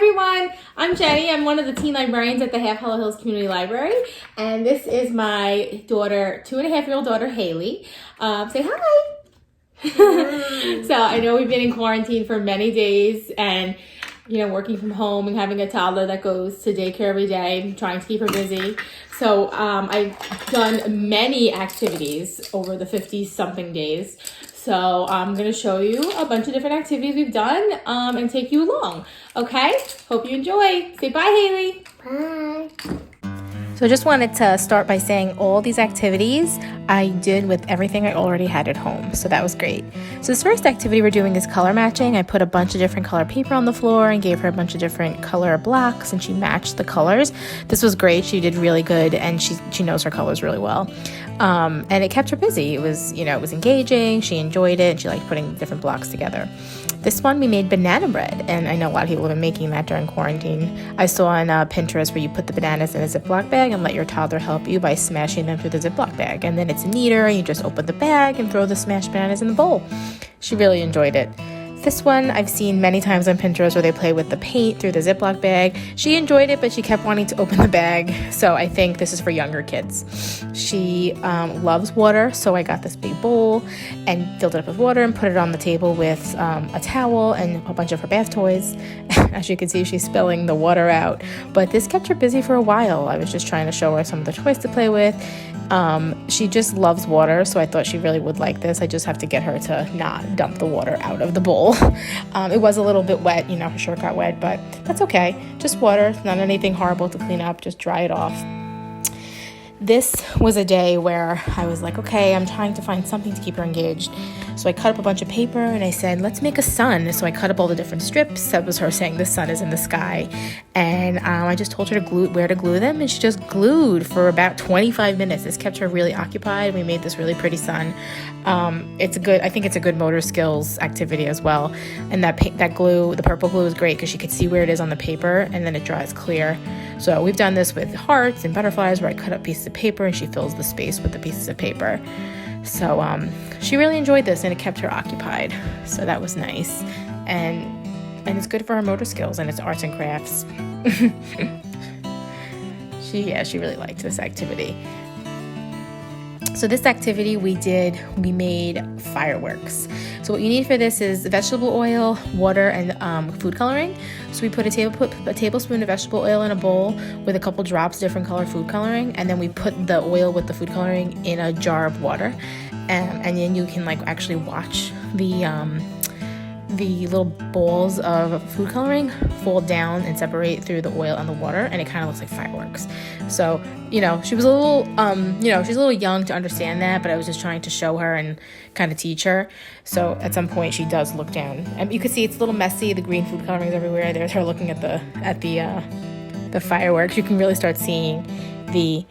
everyone, I'm Jenny. I'm one of the teen librarians at the Half Hollow Hills Community Library, and this is my daughter, 2.5-year-old daughter, Haley. Say hi. So I know we've been in quarantine for many days and, working from home and having a toddler that goes to daycare every day, trying to keep her busy. So I've done many activities over the 50-something days. So I'm going to show you a bunch of different activities we've done and take you along. Okay? Hope you enjoy. Say bye, Haley. Bye. So I just wanted to start by saying all these activities I did with everything I already had at home. So that was great. So this first activity we're doing is color matching. I put a bunch of different color paper on the floor and gave her a bunch of different color blocks, and she matched the colors. This was great. She did really good, and she knows her colors really well. And it kept her busy. It was engaging. She enjoyed it, and she liked putting different blocks together. This one we made banana bread, and I know a lot of people have been making that during quarantine. I saw on Pinterest where you put the bananas in a Ziploc bag and let your toddler help you by smashing them through the Ziploc bag. And then it's neater, and you just open the bag and throw the smashed bananas in the bowl. She really enjoyed it. This one I've seen many times on Pinterest where they play with the paint through the Ziploc bag. She enjoyed it, but she kept wanting to open the bag, so I think this is for younger kids. She loves water, so I got this big bowl and filled it up with water and put it on the table with a towel and a bunch of her bath toys. As you can see, she's spilling the water out, but this kept her busy for a while. I was just trying to show her some of the toys to play with. She just loves water, so I thought she really would like this. I just have to get her to not dump the water out of the bowl. It was a little bit wet, her shirt got wet, but that's okay. Just water, not anything horrible to clean up, just dry it off. This was a day where I was like, okay, I'm trying to find something to keep her engaged. So I cut up a bunch of paper and I said, let's make a sun. So I cut up all the different strips. That was her saying the sun is in the sky. And I just told her where to glue them. And she just glued for about 25 minutes. This kept her really occupied. We made this really pretty sun. I think it's a good motor skills activity as well. And that glue, the purple glue, is great because she could see where it is on the paper and then it dries clear. So we've done this with hearts and butterflies where I cut up pieces of paper and she fills the space with the pieces of paper. So she really enjoyed this and it kept her occupied. So that was nice. And it's good for her motor skills and it's arts and crafts. She really liked this activity. So this activity we made fireworks. So what you need for this is vegetable oil, water, and food coloring. So we put a tablespoon of vegetable oil in a bowl with a couple drops of different color food coloring, and then we put the oil with the food coloring in a jar of water, and then you can actually watch the little balls of food coloring fall down and separate through the oil and the water, and it kind of looks like fireworks. So, she was a little, she's a little young to understand that, but I was just trying to show her and kind of teach her. So at some point she does look down. And you can see it's a little messy. The green food coloring is everywhere. There's her looking at the fireworks. You can really start seeing the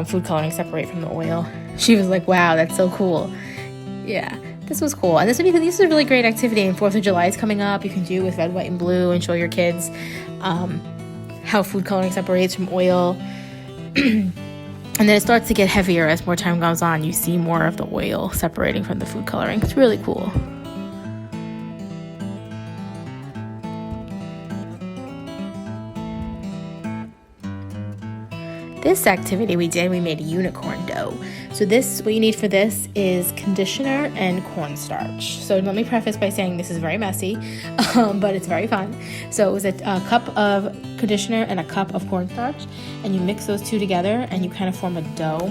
food coloring separate from the oil. She was like, wow, that's so cool. Yeah. This was cool, and this is a really great activity. And 4th of July is coming up. You can do it with red, white, and blue, and show your kids how food coloring separates from oil. And then it starts to get heavier as more time goes on. You see more of the oil separating from the food coloring. It's really cool. This activity we made unicorn dough. So what you need for this is conditioner and cornstarch. So let me preface by saying this is very messy, but it's very fun. So it was a cup of conditioner and a cup of cornstarch, and you mix those two together and you kind of form a dough.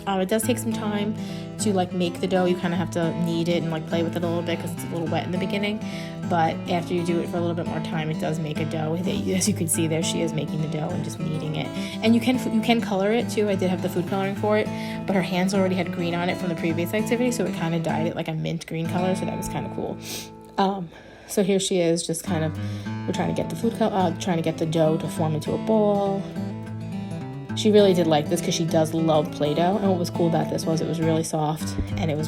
It does take some time to make the dough. You kind of have to knead it and play with it a little bit because it's a little wet in the beginning. But after you do it for a little bit more time, it does make a dough. As you can see, there she is making the dough and just kneading it. And you can color it too. I did have the food coloring for it, but her hands already had green on it from the previous activity, so it kind of dyed it like a mint green color. So that was kind of cool. So here she is, just kind of we're trying to get the dough to form into a ball. She really did like this because she does love Play-Doh. And what was cool about this was it was really soft and it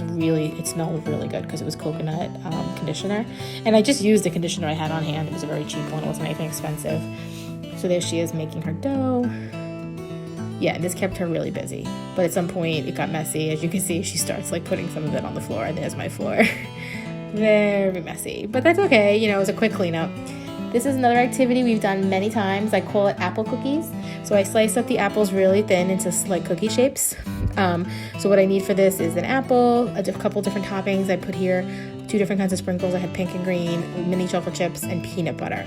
smelled really good because it was coconut conditioner. And I just used the conditioner I had on hand. It was a very cheap one. It wasn't anything expensive. So there she is making her dough. Yeah, this kept her really busy. But at some point it got messy. As you can see, she starts putting some of it on the floor. And there's my floor. Very messy. But that's okay. It was a quick cleanup. This is another activity we've done many times. I call it apple cookies. So I slice up the apples really thin into like cookie shapes. So what I need for this is an apple, a couple different toppings. I put here 2 different kinds of sprinkles. I had pink and green, mini chocolate chips, and peanut butter.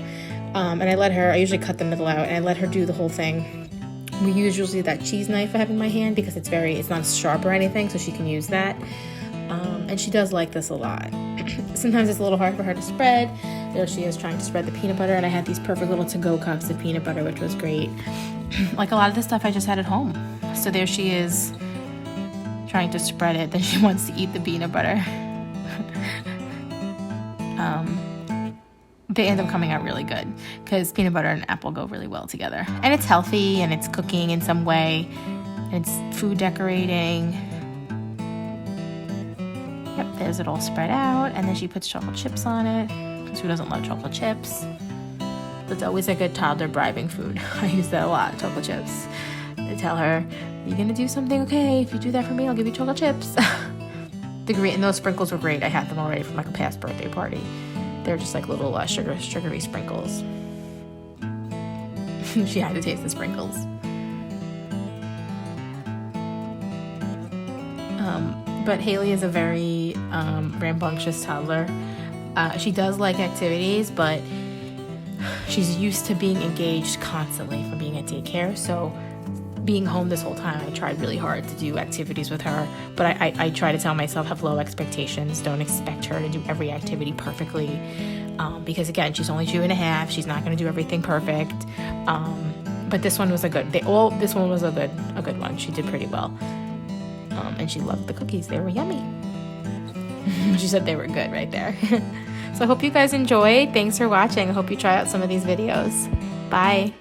And I usually cut the middle out, and I let her do the whole thing. We use usually that cheese knife I have in my hand because it's not sharp or anything, so she can use that. And she does like this a lot. Sometimes it's a little hard for her to spread. There she is trying to spread the peanut butter, and I had these perfect little to-go cups of peanut butter, which was great. Like a lot of this stuff I just had at home. So there she is trying to spread it, then she wants to eat the peanut butter. They end up coming out really good because peanut butter and apple go really well together. And it's healthy, and it's cooking in some way. It's food decorating. Yep, there's it all spread out, and then she puts chocolate chips on it, because who doesn't love chocolate chips? That's always a good toddler bribing food. I use that a lot, chocolate chips. I tell her, you're gonna do something, okay? If you do that for me, I'll give you chocolate chips. And those sprinkles were great. I had them already from like a past birthday party. They're just like little sugary sprinkles. She had to taste the sprinkles. But Haley is a very rambunctious toddler. She does like activities, but she's used to being engaged constantly from being at daycare. So being home this whole time, I tried really hard to do activities with her. But I try to tell myself, have low expectations. Don't expect her to do every activity perfectly. Because again, she's only 2.5. She's not going to do everything perfect. But this one was a good one. She did pretty well. And she loved the cookies. They were yummy. She said they were good right there. So I hope you guys enjoyed. Thanks for watching. I hope you try out some of these videos. Bye.